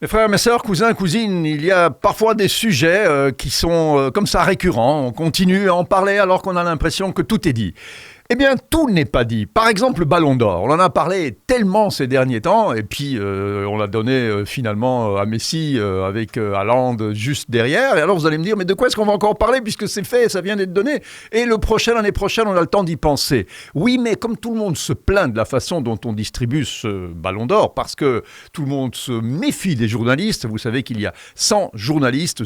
Mes frères, mes sœurs, cousins, cousines, il y a parfois des sujets qui sont comme ça récurrents. On continue à en parler alors qu'on a l'impression que tout est dit. Eh bien, tout n'est pas dit. Par exemple, le Ballon d'Or. On en a parlé tellement ces derniers temps, et puis on l'a donné finalement à Messi avec Haaland juste derrière. Et alors vous allez me dire, mais de quoi est-ce qu'on va encore parler puisque c'est fait, ça vient d'être donné. Et l'année prochaine, on a le temps d'y penser. Oui, mais comme tout le monde se plaint de la façon dont on distribue ce Ballon d'Or, parce que tout le monde se méfie des journalistes, vous savez qu'il y a 100 journalistes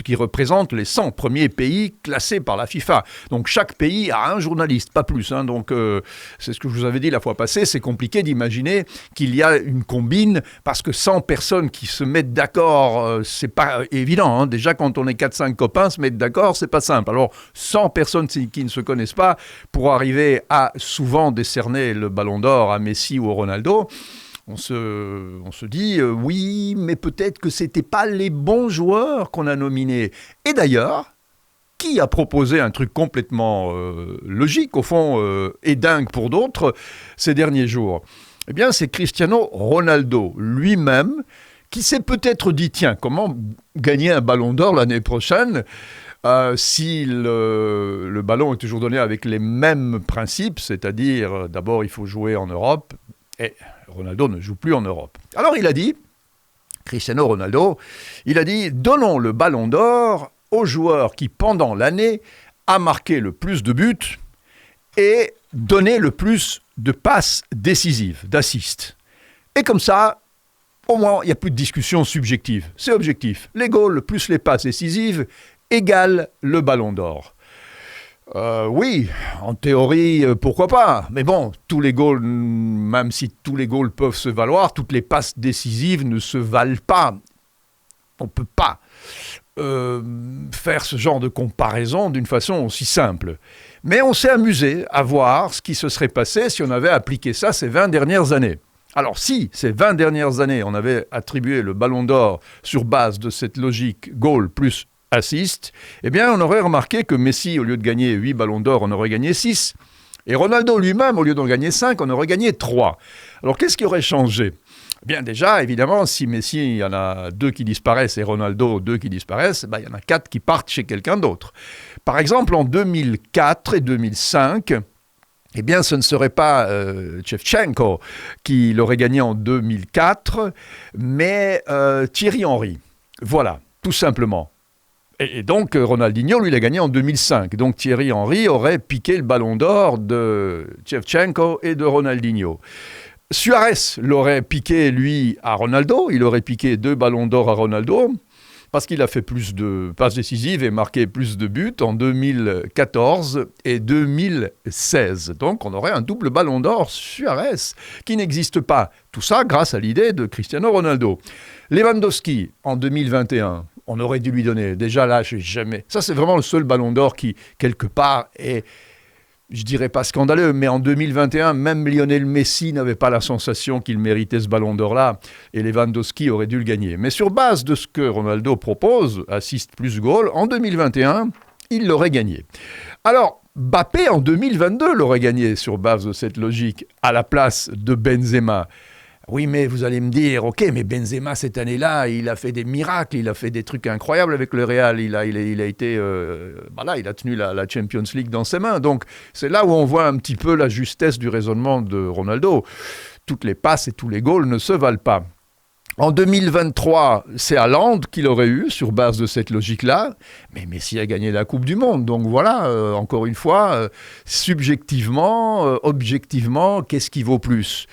qui représentent les 100 premiers pays classés par la FIFA. Donc chaque pays a un journaliste. Pas plus, hein. Donc c'est ce que je vous avais dit la fois passée, c'est compliqué d'imaginer qu'il y a une combine, parce que 100 personnes qui se mettent d'accord, c'est pas évident, hein. Déjà quand on est 4-5 copains, se mettre d'accord, c'est pas simple. Alors 100 personnes qui ne se connaissent pas, pour arriver à souvent décerner le Ballon d'Or à Messi ou à Ronaldo, on se dit, oui, mais peut-être que c'était pas les bons joueurs qu'on a nominés. Et d'ailleurs, qui a proposé un truc complètement logique, au fond, et dingue pour d'autres, ces derniers jours? Eh bien, c'est Cristiano Ronaldo lui-même qui s'est peut-être dit, tiens, comment gagner un ballon d'or l'année prochaine si le ballon est toujours donné avec les mêmes principes, c'est-à-dire, d'abord, il faut jouer en Europe, et Ronaldo ne joue plus en Europe. Alors, Cristiano Ronaldo, il a dit, donnons le ballon d'or au joueur qui, pendant l'année, a marqué le plus de buts et donné le plus de passes décisives, d'assists. Et comme ça, au moins, il n'y a plus de discussion subjective. C'est objectif. Les goals plus les passes décisives égale le ballon d'or. Oui, en théorie, pourquoi pas. Mais bon, tous les goals, même si tous les goals peuvent se valoir, toutes les passes décisives ne se valent pas. On ne peut pas faire ce genre de comparaison d'une façon aussi simple. Mais on s'est amusé à voir ce qui se serait passé si on avait appliqué ça ces 20 dernières années. Alors si, ces 20 dernières années, on avait attribué le Ballon d'Or sur base de cette logique goal plus assist, eh bien on aurait remarqué que Messi, au lieu de gagner 8 Ballons d'Or, on aurait gagné 6. Et Ronaldo lui-même, au lieu d'en gagner 5, on aurait gagné 3. Alors qu'est-ce qui aurait changé ? Bien déjà, évidemment, si Messi, il y en a 2 qui disparaissent et Ronaldo, 2 qui disparaissent, il y en a 4 qui partent chez quelqu'un d'autre. Par exemple, en 2004 et 2005, eh bien, ce ne serait pas Shevchenko qui l'aurait gagné en 2004, mais Thierry Henry. Voilà, tout simplement. Et donc, Ronaldinho, lui, l'a gagné en 2005. Donc, Thierry Henry aurait piqué le ballon d'or de Shevchenko et de Ronaldinho. Suarez l'aurait piqué, lui, à Ronaldo. Il aurait piqué 2 ballons d'or à Ronaldo parce qu'il a fait plus de passes décisives et marqué plus de buts en 2014 et 2016. Donc, on aurait un double ballon d'or Suarez qui n'existe pas. Tout ça grâce à l'idée de Cristiano Ronaldo. Lewandowski, en 2021, on aurait dû lui donner. Déjà là, jamais. Ça, c'est vraiment le seul ballon d'or qui, quelque part, est... Je dirais pas scandaleux, mais en 2021, même Lionel Messi n'avait pas la sensation qu'il méritait ce ballon d'or-là, et Lewandowski aurait dû le gagner. Mais sur base de ce que Ronaldo propose, assist plus goal, en 2021, il l'aurait gagné. Alors, Mbappé, en 2022, l'aurait gagné sur base de cette logique, à la place de Benzema. Oui, mais vous allez me dire, ok, mais Benzema, cette année-là, il a fait des miracles, il a fait des trucs incroyables avec le Real, il a été, il a tenu la Champions League dans ses mains. Donc, c'est là où on voit un petit peu la justesse du raisonnement de Ronaldo. Toutes les passes et tous les goals ne se valent pas. En 2023, c'est Haaland qui l'aurait eu sur base de cette logique-là, mais Messi a gagné la Coupe du Monde. Donc voilà, encore une fois, subjectivement, objectivement, qu'est-ce qui vaut plus ?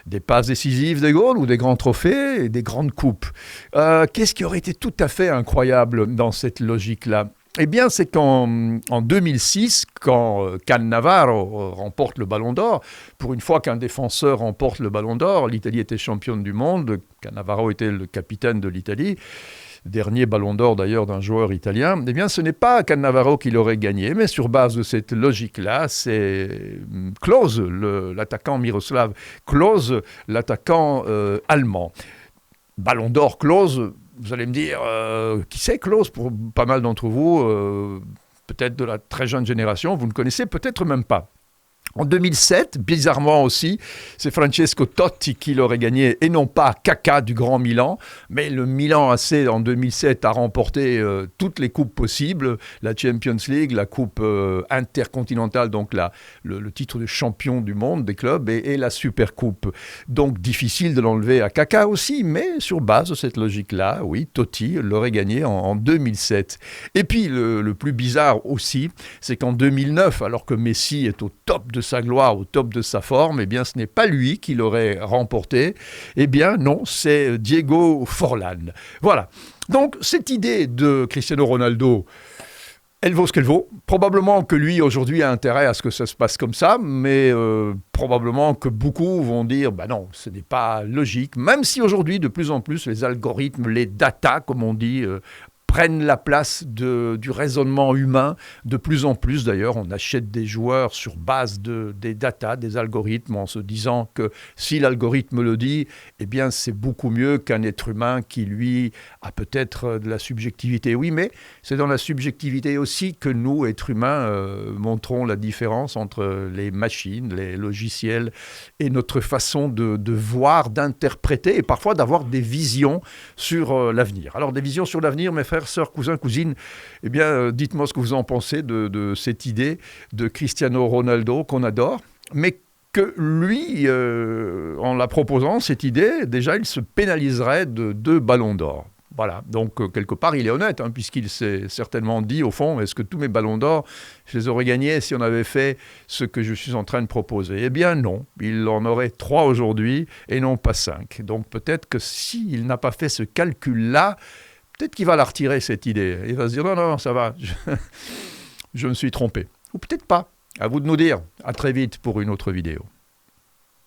Des passes décisives, des goals ou des grands trophées et des grandes coupes. Qu'est-ce qui aurait été tout à fait incroyable dans cette logique-là ? Eh bien, c'est qu'en 2006, quand Cannavaro remporte le Ballon d'Or, pour une fois qu'un défenseur remporte le Ballon d'Or, l'Italie était championne du monde, Cannavaro était le capitaine de l'Italie, dernier ballon d'or d'ailleurs d'un joueur italien, eh bien ce n'est pas Cannavaro qui l'aurait gagné, mais sur base de cette logique-là, c'est Klose, l'attaquant Miroslav Klose, l'attaquant allemand. Ballon d'or Klose, vous allez me dire, qui c'est Klose? Pour pas mal d'entre vous, peut-être de la très jeune génération, vous ne connaissez peut-être même pas. En 2007, bizarrement aussi, c'est Francesco Totti qui l'aurait gagné et non pas Kaká du Grand Milan. Mais le Milan AC en 2007 a remporté toutes les coupes possibles, la Champions League, la coupe intercontinentale, donc le titre de champion du monde des clubs et la Super Coupe. Donc difficile de l'enlever à Kaká aussi, mais sur base de cette logique-là, oui, Totti l'aurait gagné en 2007. Et puis le plus bizarre aussi, c'est qu'en 2009, alors que Messi est au top de sa gloire, au top de sa forme, eh bien ce n'est pas lui qui l'aurait remporté. Eh bien non, c'est Diego Forlán. Voilà. Donc cette idée de Cristiano Ronaldo, elle vaut ce qu'elle vaut. Probablement que lui, aujourd'hui, a intérêt à ce que ça se passe comme ça, mais probablement que beaucoup vont dire, bah non, ce n'est pas logique, même si aujourd'hui, de plus en plus, les algorithmes, les data, comme on dit, prennent la place du raisonnement humain. De plus en plus, d'ailleurs, on achète des joueurs sur base des data, des algorithmes, en se disant que si l'algorithme le dit, eh bien, c'est beaucoup mieux qu'un être humain qui, lui, a peut-être de la subjectivité. Oui, mais c'est dans la subjectivité aussi que nous, êtres humains, montrons la différence entre les machines, les logiciels et notre façon de voir, d'interpréter et parfois d'avoir des visions sur l'avenir. Alors, des visions sur l'avenir, mes frères, sœurs, cousins, cousines, eh bien, dites-moi ce que vous en pensez de cette idée de Cristiano Ronaldo qu'on adore, mais que lui, en la proposant, cette idée, déjà, il se pénaliserait de 2 ballons d'or. Voilà, donc quelque part, il est honnête, puisqu'il s'est certainement dit, au fond, est-ce que tous mes ballons d'or, je les aurais gagnés si on avait fait ce que je suis en train de proposer? Eh bien non, il en aurait 3 aujourd'hui et non pas 5. Donc peut-être que s'il n'a pas fait ce calcul-là, peut-être qu'il va la retirer, cette idée. Il va se dire, non, ça va, je me suis trompé. Ou peut-être pas. À vous de nous dire. À très vite pour une autre vidéo.